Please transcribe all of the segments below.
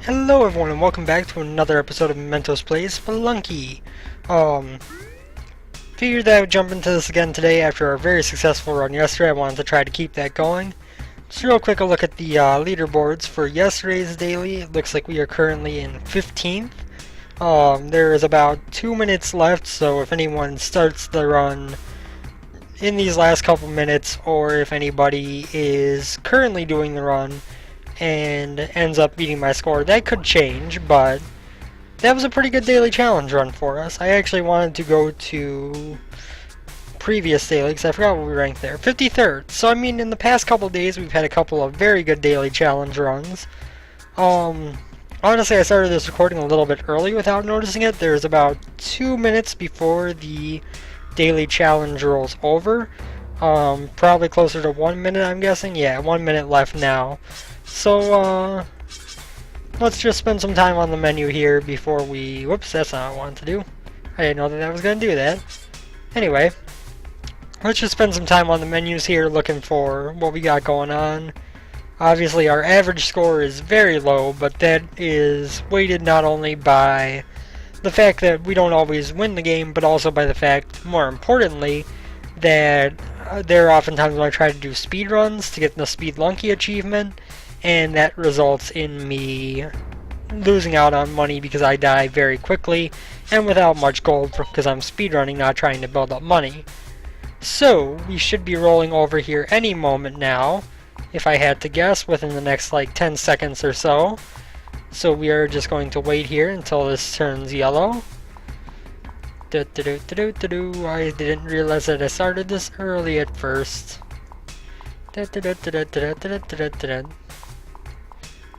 Hello everyone and welcome back to another episode of Mentos Plays Spelunky. Figured that I would jump into this again today after our very successful run yesterday. I wanted to try to keep that going. Just real quick a look at the leaderboards for yesterday's daily. It looks like we are currently in 15th. There is about 2 minutes left, so if anyone starts the run in these last couple minutes, or if anybody is currently doing the run and ends up beating my score, that could change, but that was a pretty good daily challenge run for us. I actually wanted to go to previous daily because I forgot what we ranked there. 53rd. So I mean, in the past couple days we've had a couple of very good daily challenge runs. Honestly, I started this recording a little bit early without noticing it. There's about 2 minutes before the daily challenge rolls over. Probably closer to 1 minute, I'm guessing. Yeah, 1 minute left now. So, let's just spend some time on the menu here before we... Whoops, that's not what I wanted to do. I didn't know that I was going to do that. Anyway, let's just spend some time on the menus here looking for what we got going on. Obviously, our average score is very low, but that is weighted not only by the fact that we don't always win the game, but also by the fact, more importantly, that there are often times when I try to do speed runs to get the Spelunky achievement, and that results in me losing out on money because I die very quickly and without much gold because I'm speedrunning, not trying to build up money. So we should be rolling over here any moment now, if I had to guess, within the next like 10 seconds or so. So we are just going to wait here until this turns yellow. I didn't realize that I started this early at first.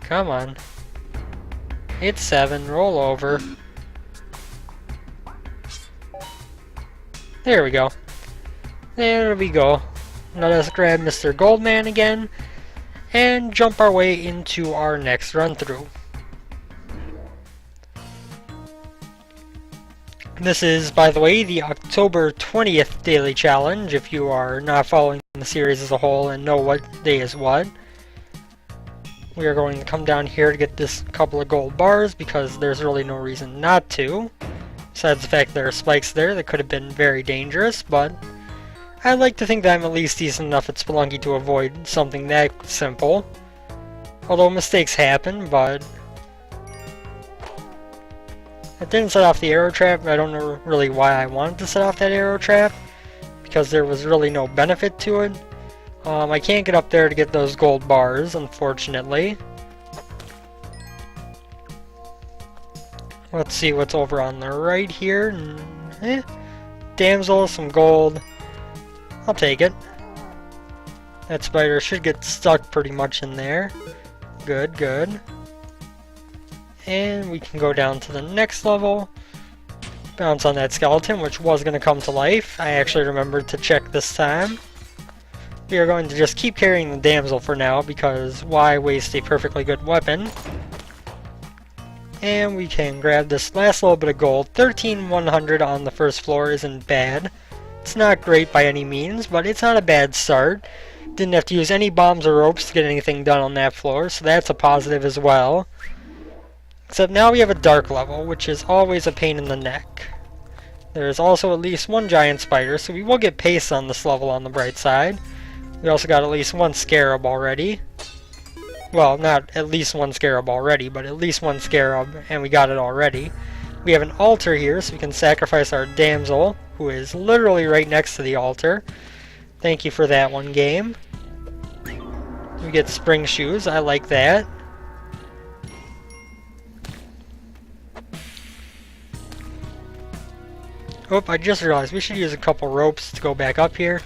Come on. It's 7. Roll over. There we go. There we go. Let us grab Mr. Goldman again and jump our way into our next run through. This is, by the way, the October 20th daily challenge, if you are not following the series as a whole and know what day is what. We are going to come down here to get this couple of gold bars because there's really no reason not to. Besides the fact there are spikes there that could have been very dangerous, but I like to think that I'm at least decent enough at Spelunky to avoid something that simple. Although mistakes happen, but I didn't set off the arrow trap. I don't know really why I wanted to set off that arrow trap, because there was really no benefit to it. I can't get up there to get those gold bars, unfortunately. Let's see what's over on the right here. Damsel, some gold. I'll take it. That spider should get stuck pretty much in there. Good, good. And we can go down to the next level. Bounce on that skeleton, which was going to come to life. I actually remembered to check this time. We are going to just keep carrying the damsel for now, because why waste a perfectly good weapon? And we can grab this last little bit of gold. 13,100 on the first floor isn't bad. It's not great by any means, but it's not a bad start. Didn't have to use any bombs or ropes to get anything done on that floor, so that's a positive as well. Except now we have a dark level, which is always a pain in the neck. There is also at least one giant spider, so we will get pace on this level on the bright side. We also got at least one scarab already. Well, not at least one scarab already, but at least one scarab, and we got it already. We have an altar here, so we can sacrifice our damsel, who is literally right next to the altar. Thank you for that one, game. We get spring shoes, I like that. Oh, I just realized we should use a couple ropes to go back up here,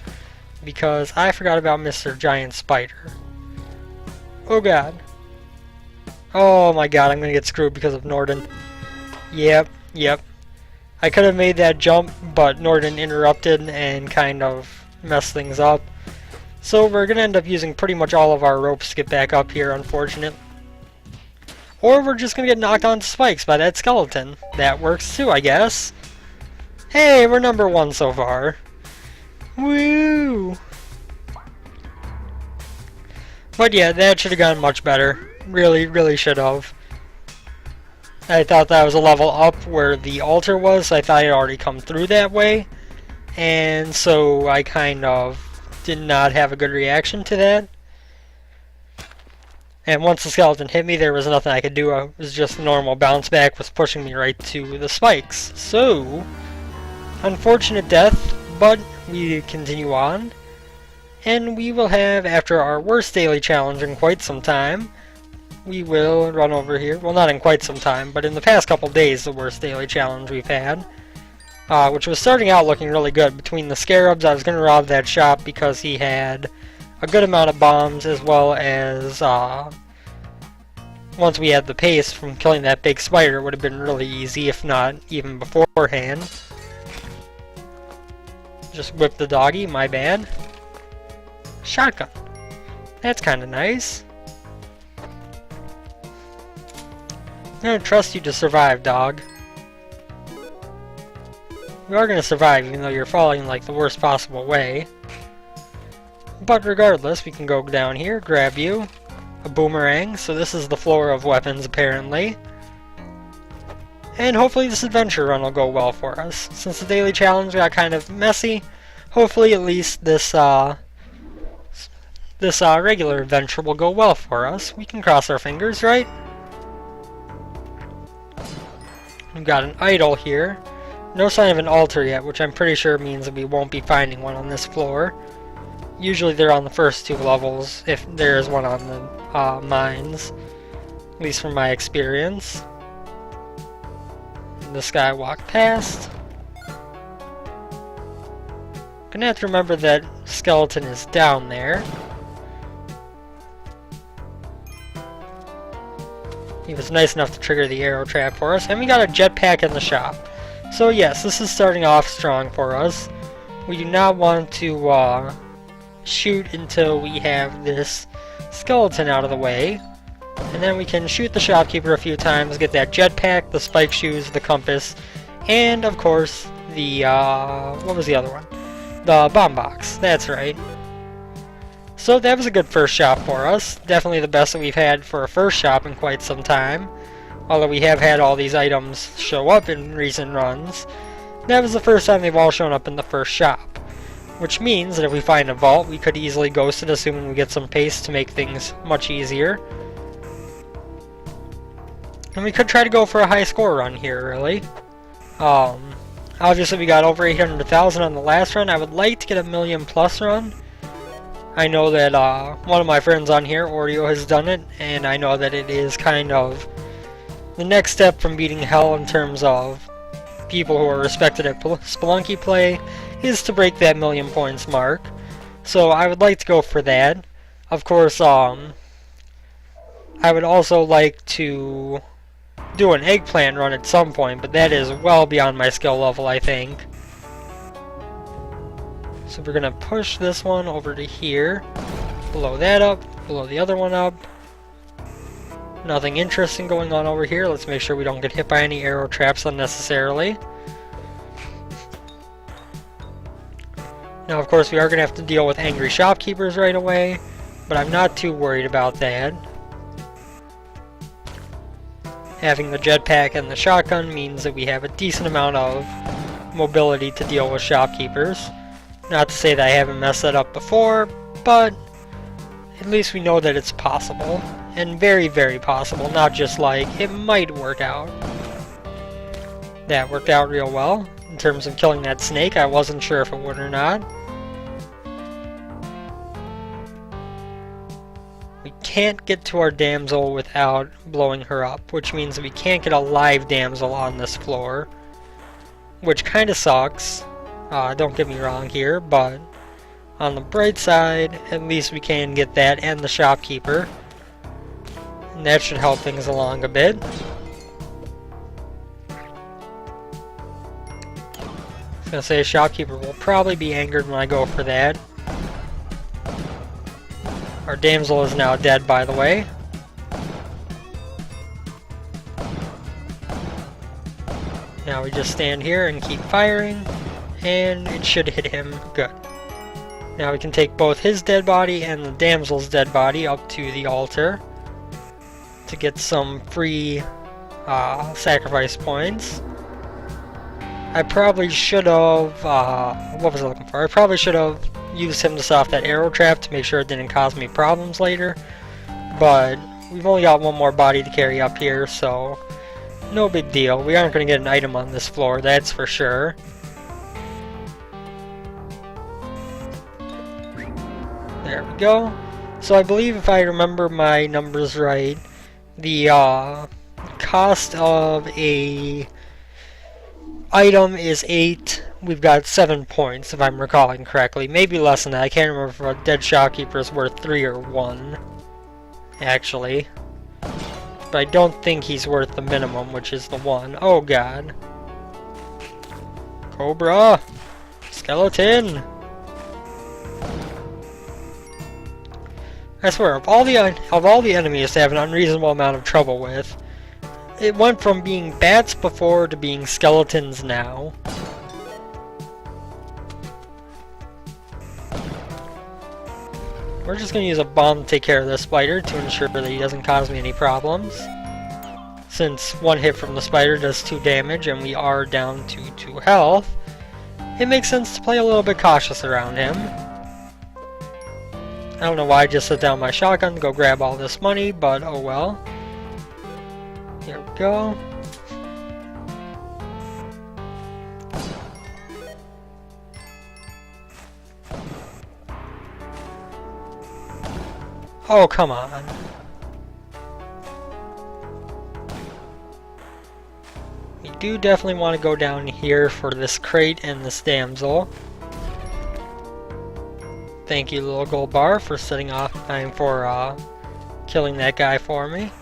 because I forgot about Mr. Giant Spider. Oh god. Oh my god, I'm gonna get screwed because of Norden. Yep. I could have made that jump, but Norden interrupted and kind of messed things up. So we're gonna end up using pretty much all of our ropes to get back up here, unfortunately. Or we're just gonna get knocked onto spikes by that skeleton. That works too, I guess. Hey, we're number 1 so far. Woo! But yeah, that should have gone much better. Really should have. I thought that was a level up where the altar was, so I thought I'd already come through that way. And so I kind of did not have a good reaction to that. And once the skeleton hit me, there was nothing I could do. It was just normal bounce back, was pushing me right to the spikes. So, unfortunate death, but we continue on. And we will have, after our worst daily challenge in quite some time, we will run over here. Well, not in quite some time, but in the past couple days, the worst daily challenge we've had. Which was starting out looking really good. Between the scarabs, I was going to rob that shop because he had a good amount of bombs, as well as once we had the pace from killing that big spider, it would have been really easy, if not even beforehand. Just whip the doggy, my bad. Shotgun. That's kind of nice. I'm going to trust you to survive, dog. You are going to survive, even though you're falling like the worst possible way. But regardless, we can go down here, grab you. A boomerang, so this is the floor of weapons, apparently. And hopefully this adventure run will go well for us. Since the daily challenge got kind of messy, hopefully at least this regular adventure will go well for us. We can cross our fingers, right? We've got an idol here. No sign of an altar yet, which I'm pretty sure means that we won't be finding one on this floor. Usually they're on the first two levels, if there is one on the mines. At least from my experience. And this guy walked past. Gonna have to remember that skeleton is down there. He was nice enough to trigger the arrow trap for us, and we got a jetpack in the shop. So yes, this is starting off strong for us. We do not want to shoot until we have this skeleton out of the way. And then we can shoot the shopkeeper a few times, get that jetpack, the spike shoes, the compass, and of course the, what was the other one? The bomb box, that's right. So that was a good first shop for us. Definitely the best that we've had for a first shop in quite some time. Although we have had all these items show up in recent runs, that was the first time they've all shown up in the first shop. Which means that if we find a vault, we could easily ghost it, assuming we get some pace to make things much easier. And we could try to go for a high score run here, really. Obviously we got over 800,000 on the last run. I would like to get a million plus run. I know that one of my friends on here, Oreo, has done it, and I know that it is kind of the next step from beating hell in terms of people who are respected at Spelunky play is to break that million points mark. So I would like to go for that. Of course, I would also like to do an eggplant run at some point, but that is well beyond my skill level, I think. So we're gonna push this one over to here, blow that up, blow the other one up. Nothing interesting going on over here. Let's make sure we don't get hit by any arrow traps unnecessarily. Now, of course, we are going to have to deal with angry shopkeepers right away, but I'm not too worried about that. Having the jetpack and the shotgun means that we have a decent amount of mobility to deal with shopkeepers. Not to say that I haven't messed that up before, but at least we know that it's possible. And very, very possible, not just like, it might work out. That worked out real well. In terms of killing that snake, I wasn't sure if it would or not. We can't get to our damsel without blowing her up, which means that we can't get a live damsel on this floor. Which kind of sucks. Don't get me wrong here, but on the bright side, at least we can get that and the shopkeeper. And that should help things along a bit. I was gonna say shopkeeper will probably be angered when I go for that. Our damsel is now dead, by the way. Now we just stand here and keep firing, and it should hit him good. Now we can take both his dead body and the damsel's dead body up to the altar to get some free sacrifice points. I probably should have, what was I looking for? I probably should have used him to set off that arrow trap to make sure it didn't cause me problems later. But we've only got one more body to carry up here, so no big deal. We aren't going to get an item on this floor, that's for sure. There we go. So I believe if I remember my numbers right, the cost of a item is 8. We've got 7 points, if I'm recalling correctly. Maybe less than that. I can't remember if a dead shopkeeper is worth 3 or 1, actually. But I don't think he's worth the minimum, which is the 1. Oh god. Cobra! Skeleton! I swear, of all the enemies to have an unreasonable amount of trouble with, it went from being bats before to being skeletons now. We're just going to use a bomb to take care of this spider to ensure that he doesn't cause me any problems. Since one hit from the spider does 2 damage and we are down to 2 health, it makes sense to play a little bit cautious around him. I don't know why I just set down my shotgun to go grab all this money, but oh well. Here we go. Oh, come on. We do definitely want to go down here for this crate and this damsel. Thank you, little gold bar, for setting off time for killing that guy for me.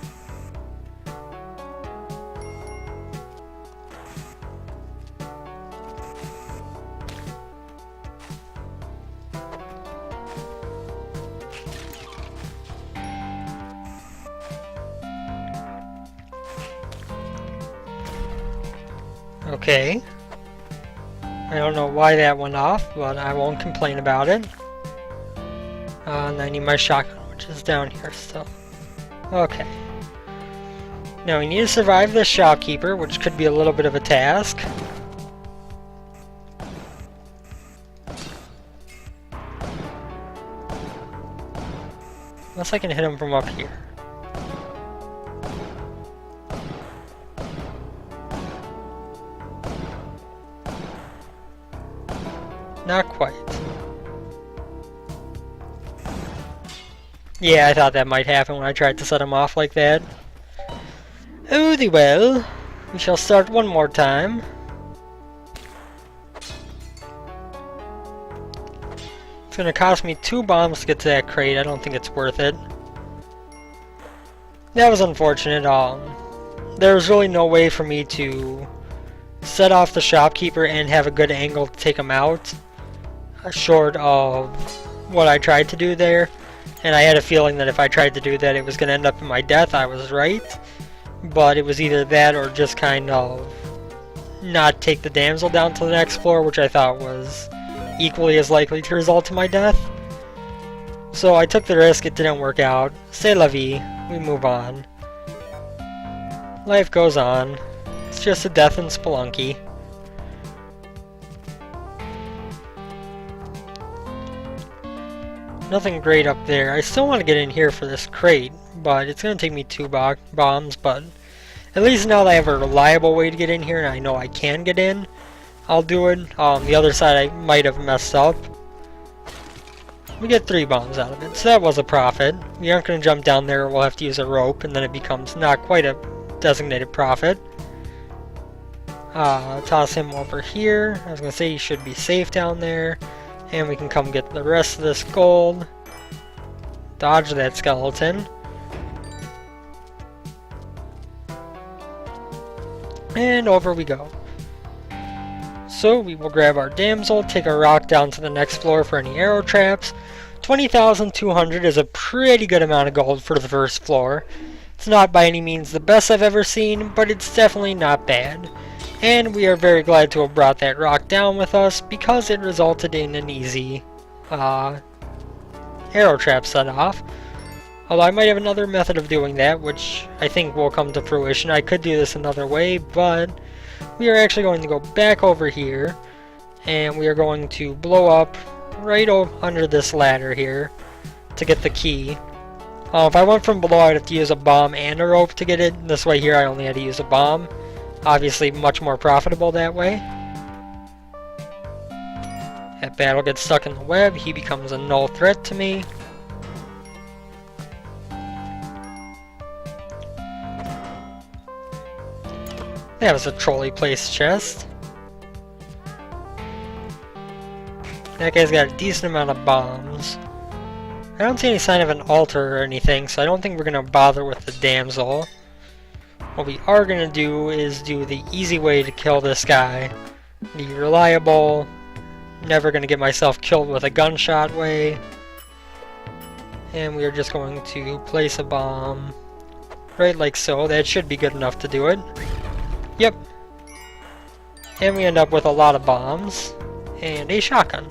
Okay. I don't know why that went off, but I won't complain about it. And I need my shotgun, which is down here still. Okay. Now we need to survive this shopkeeper, which could be a little bit of a task. Unless I can hit him from up here. Not quite. Yeah, I thought that might happen when I tried to set him off like that. Oh, the well. We shall start one more time. It's gonna cost me 2 bombs to get to that crate. I don't think it's worth it. That was unfortunate. There was really no way for me to set off the shopkeeper and have a good angle to take him out, short of what I tried to do there. And I had a feeling that if I tried to do that, it was going to end up in my death. I was right. But it was either that or just kind of not take the damsel down to the next floor, which I thought was equally as likely to result in my death. So I took the risk. It didn't work out. C'est la vie. We move on. Life goes on. It's just a death in Spelunky. Nothing great up there. I still want to get in here for this crate, but it's going to take me 2 bombs, but at least now that I have a reliable way to get in here and I know I can get in, I'll do it. The other side I might have messed up. We get 3 bombs out of it, so that was a profit. We aren't going to jump down there, we'll have to use a rope, and then it becomes not quite a designated profit. Toss him over here. I was going to say he should be safe down there. And we can come get the rest of this gold. Dodge that skeleton. And over we go. So we will grab our damsel, take a rock down to the next floor for any arrow traps. 20,200 is a pretty good amount of gold for the first floor. It's not by any means the best I've ever seen, but it's definitely not bad. And we are very glad to have brought that rock down with us because it resulted in an easy arrow trap set off. Although I might have another method of doing that, which I think will come to fruition. I could do this another way, but we are actually going to go back over here, and we are going to blow up right under this ladder here to get the key. If I went from below, I'd have to use a bomb and a rope to get it. This way here, I only had to use a bomb. Obviously, much more profitable that way. That battle gets stuck in the web. He becomes a null threat to me. That was a trolley place chest. That guy's got a decent amount of bombs. I don't see any sign of an altar or anything, so I don't think we're going to bother with the damsel. What we are going to do is do the easy way to kill this guy. The reliable, never going to get myself killed with a gunshot way. And we are just going to place a bomb right like so. That should be good enough to do it. Yep. And we end up with a lot of bombs and a shotgun.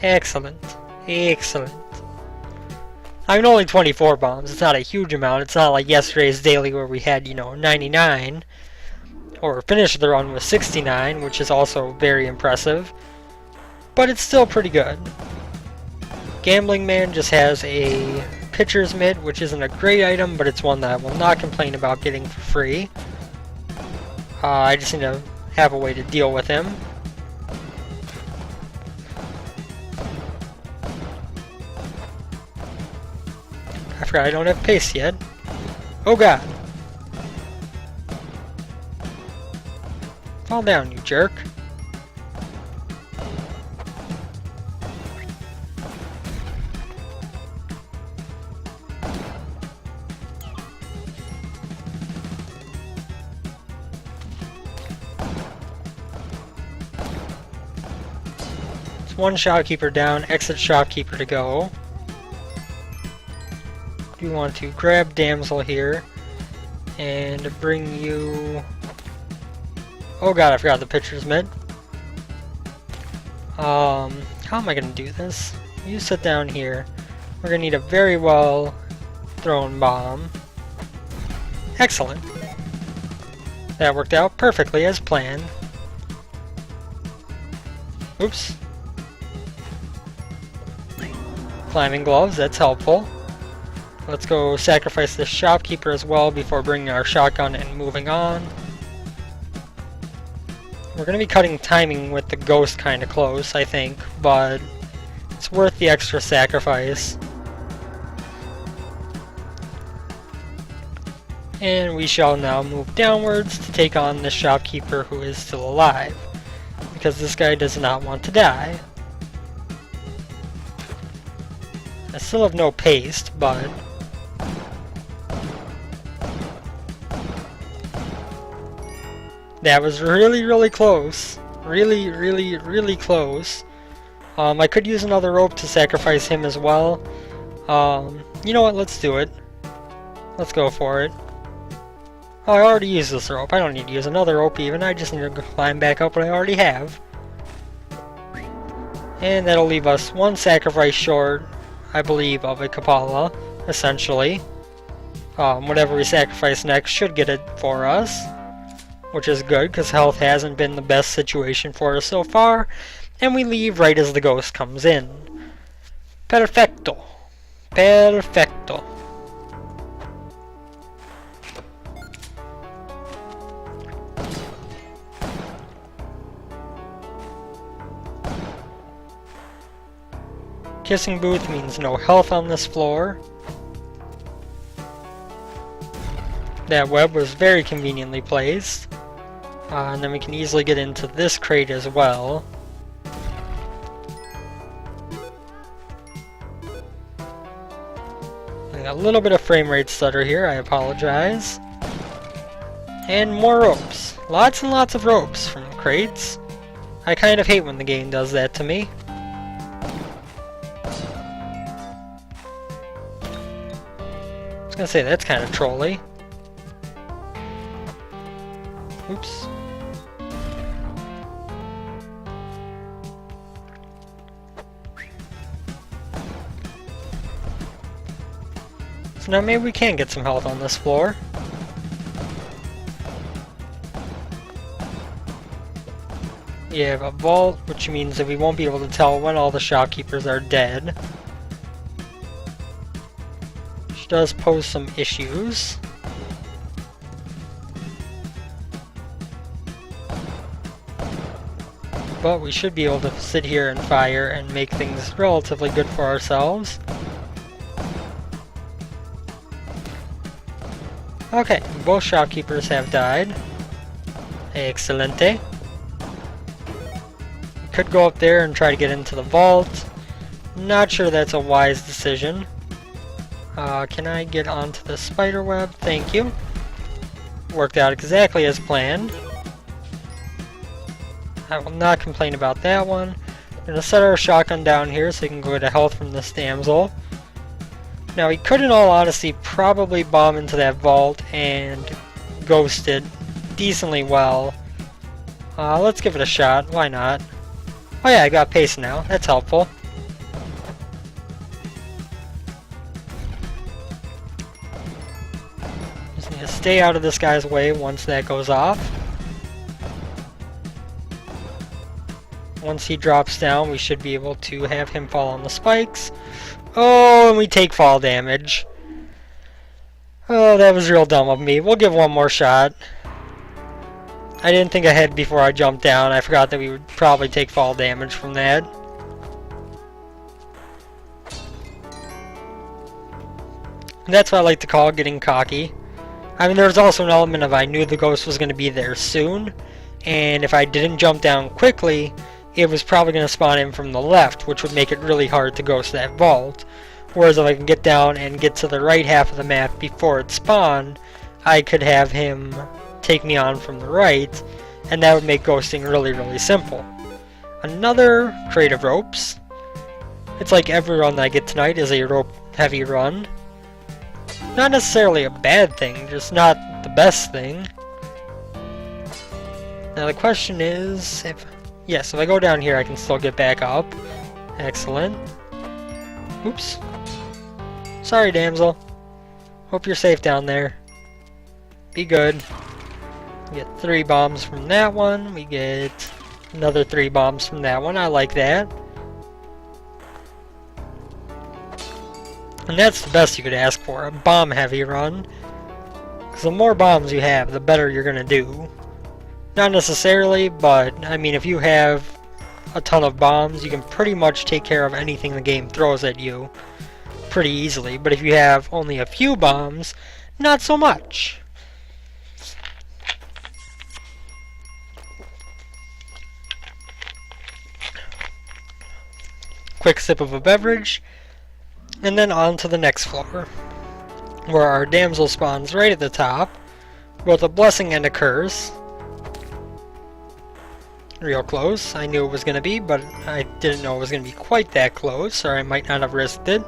Excellent. Excellent. I mean, only 24 bombs. It's not a huge amount. It's not like yesterday's daily where we had, 99. Or finished the run with 69, which is also very impressive. But it's still pretty good. Gambling Man just has a pitcher's mitt, which isn't a great item, but it's one that I will not complain about getting for free. I just need to have a way to deal with him. I forgot I don't have pace yet. Oh god. Fall down, you jerk. It's one shopkeeper down, exit shopkeeper to go. We want to grab damsel here and bring you. Oh god, I forgot the pitcher's mitt. How am I gonna do this? You sit down here. We're gonna need a very well thrown bomb. Excellent. That worked out perfectly as planned. Oops. Climbing gloves, that's helpful. Let's go sacrifice this shopkeeper as well before bringing our shotgun and moving on. We're going to be cutting timing with the ghost kind of close, I think, but it's worth the extra sacrifice. And we shall now move downwards to take on the shopkeeper who is still alive, because this guy does not want to die. I still have no paste, but that was really, really close. Really, really, really close. I could use another rope to sacrifice him as well. You know what? Let's do it. Let's go for it. Oh, I already used this rope. I don't need to use another rope even. I just need to climb back up what I already have. And that'll leave us one sacrifice short, I believe, of a Kapala, essentially. Whatever we sacrifice next should get it for us, which is good because health hasn't been the best situation for us so far, and we leave right as the ghost comes in. Perfecto. Perfecto. Kissing booth means no health on this floor. That web was very conveniently placed. And then we can easily get into this crate as well. A little bit of frame rate stutter here, I apologize. And more ropes. Lots and lots of ropes from crates. I kind of hate when the game does that to me. I was gonna say, that's kind of trolly. Oops. So now maybe we can get some health on this floor. We have a vault, which means that we won't be able to tell when all the shopkeepers are dead. Which does pose some issues. But we should be able to sit here and fire and make things relatively good for ourselves. Okay, both shopkeepers have died. Excelente. Could go up there and try to get into the vault. Not sure that's a wise decision. Can I get onto the spider web? Thank you. Worked out exactly as planned. I will not complain about that one. I'm going to set our shotgun down here so we can go to health from this damsel. Now he could, in all honesty, probably bomb into that vault and ghost it decently well. Let's give it a shot. Why not? Oh yeah, I got pace now. That's helpful. Just need to stay out of this guy's way once that goes off. Once he drops down, we should be able to have him fall on the spikes. Oh, and we take fall damage. Oh, that was real dumb of me. We'll give one more shot. I didn't think ahead before I jumped down. I forgot that we would probably take fall damage from that. And that's what I like to call getting cocky. I mean, there's also an element of I knew the ghost was going to be there soon. And if I didn't jump down quickly, it was probably going to spawn in from the left, which would make it really hard to ghost that vault. Whereas if I can get down and get to the right half of the map before it spawned, I could have him take me on from the right, and that would make ghosting really, really simple. Another crate of ropes. It's like every run that I get tonight is a rope heavy run. Not necessarily a bad thing, just not the best thing. Now the question is, if I go down here I can still get back up. Excellent. Oops. Sorry, damsel. Hope you're safe down there. Be good. We get 3 bombs from that one. We get another 3 bombs from that one. I like that. And that's the best you could ask for, a bomb heavy run. Because the more bombs you have, the better you're going to do. Not necessarily, but I mean, if you have a ton of bombs, you can pretty much take care of anything the game throws at you pretty easily. But if you have only a few bombs, not so much. Quick sip of a beverage, and then on to the next floor, where our damsel spawns right at the top, both a blessing and a curse. Real close. I knew it was going to be, but I didn't know it was going to be quite that close, or I might not have risked it.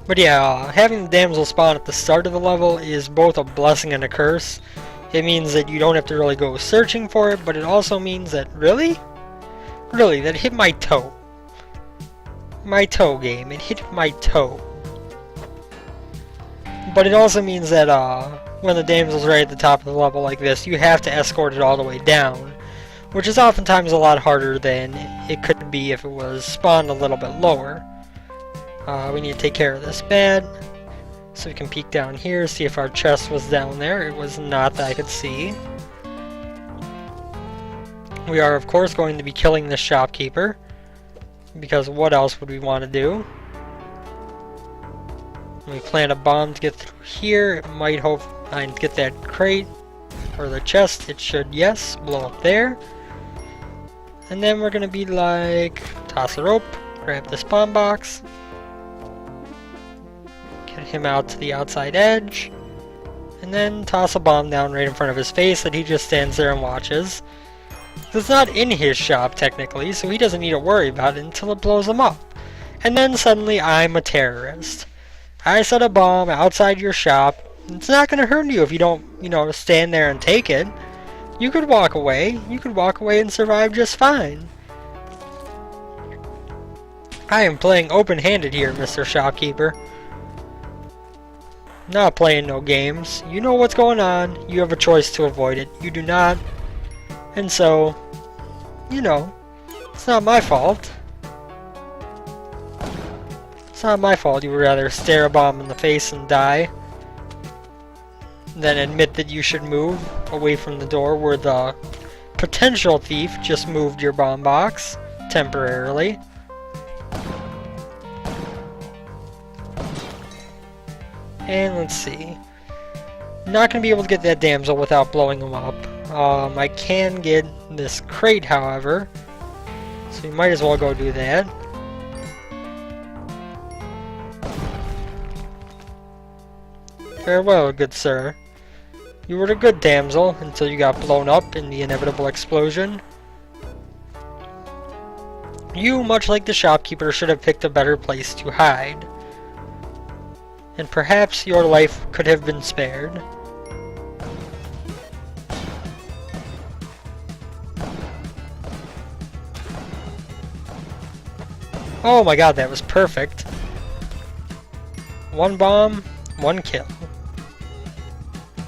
But yeah, having the damsel spawn at the start of the level is both a blessing and a curse. It means that you don't have to really go searching for it, but it also means that, really, that hit my toe. My toe game. It hit my toe. But it also means that when the damsel's right at the top of the level like this, you have to escort it all the way down, which is oftentimes a lot harder than it could be if it was spawned a little bit lower. We need to take care of this bed, so we can peek down here, see if our chest was down there. It was not that I could see. We are, of course, going to be killing the shopkeeper, because what else would we want to do? We plant a bomb to get through here. It might hope I get that crate or the chest. It should, yes, blow up there. And then we're gonna be like, toss a rope, grab this bomb box, get him out to the outside edge, and then toss a bomb down right in front of his face that he just stands there and watches. It's not in his shop technically, so he doesn't need to worry about it until it blows him up. And then suddenly I'm a terrorist. I set a bomb outside your shop. It's not going to hurt you if you don't, stand there and take it. You could walk away. You could walk away and survive just fine. I am playing open-handed here, Mr. Shopkeeper. Not playing no games. You know what's going on. You have a choice to avoid it. You do not. And so, you know, it's not my fault. It's not my fault you would rather stare a bomb in the face and die than admit that you should move away from the door where the potential thief just moved your bomb box temporarily. And let's see. Not going to be able to get that damsel without blowing him up. I can get this crate, however. So you might as well go do that. Farewell, good sir. You were a good damsel until you got blown up in the inevitable explosion. You, much like the shopkeeper, should have picked a better place to hide. And perhaps your life could have been spared. Oh my god, that was perfect. One bomb, one kill.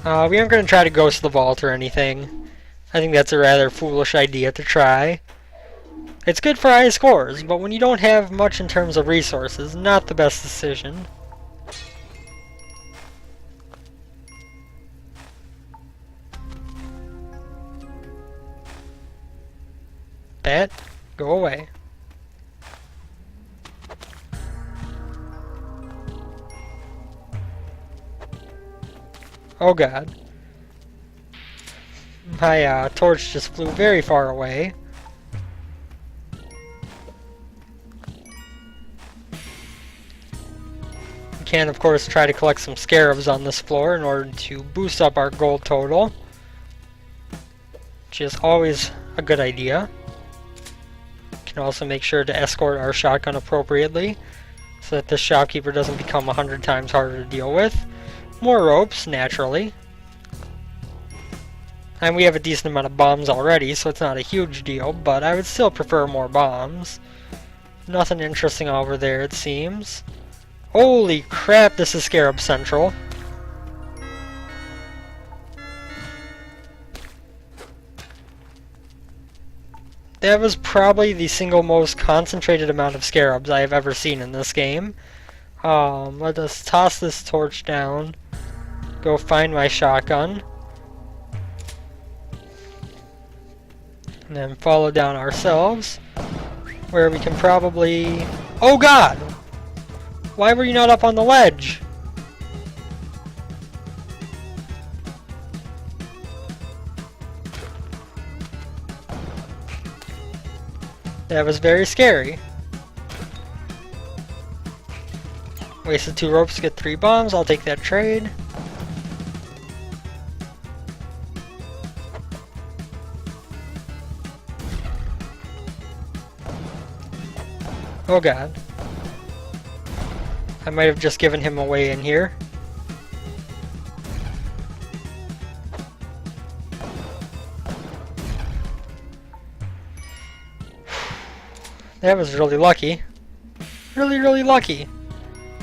We aren't going to try to ghost the vault or anything. I think that's a rather foolish idea to try. It's good for high scores, but when you don't have much in terms of resources, not the best decision. Bat, go away. Oh god. My torch just flew very far away. We can of course try to collect some scarabs on this floor in order to boost up our gold total, which is always a good idea. Can also make sure to escort our shotgun appropriately so that the shopkeeper doesn't become 100 times harder to deal with. More ropes, naturally. And we have a decent amount of bombs already, so it's not a huge deal, but I would still prefer more bombs. Nothing interesting over there, it seems. Holy crap, this is Scarab Central. That was probably the single most concentrated amount of scarabs I have ever seen in this game. Let us toss this torch down. Go find my shotgun. And then follow down ourselves. Where we can probably... Oh god! Why were you not up on the ledge? That was very scary. Wasted 2 ropes to get 3 bombs. I'll take that trade. Oh god. I might have just given him away in here. That was really lucky. Really lucky.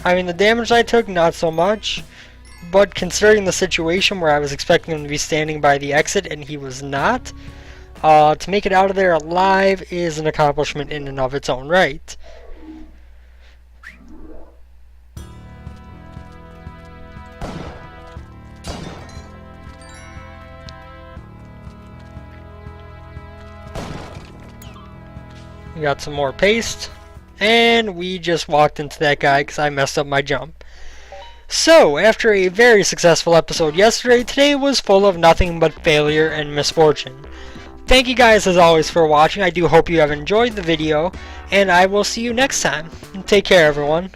I mean, the damage I took, not so much. But considering the situation where I was expecting him to be standing by the exit and he was not, to make it out of there alive is an accomplishment in and of its own right. We got some more paste, and we just walked into that guy because I messed up my jump. So, after a very successful episode yesterday, today was full of nothing but failure and misfortune. Thank you guys as always for watching. I do hope you have enjoyed the video, and I will see you next time. Take care, everyone.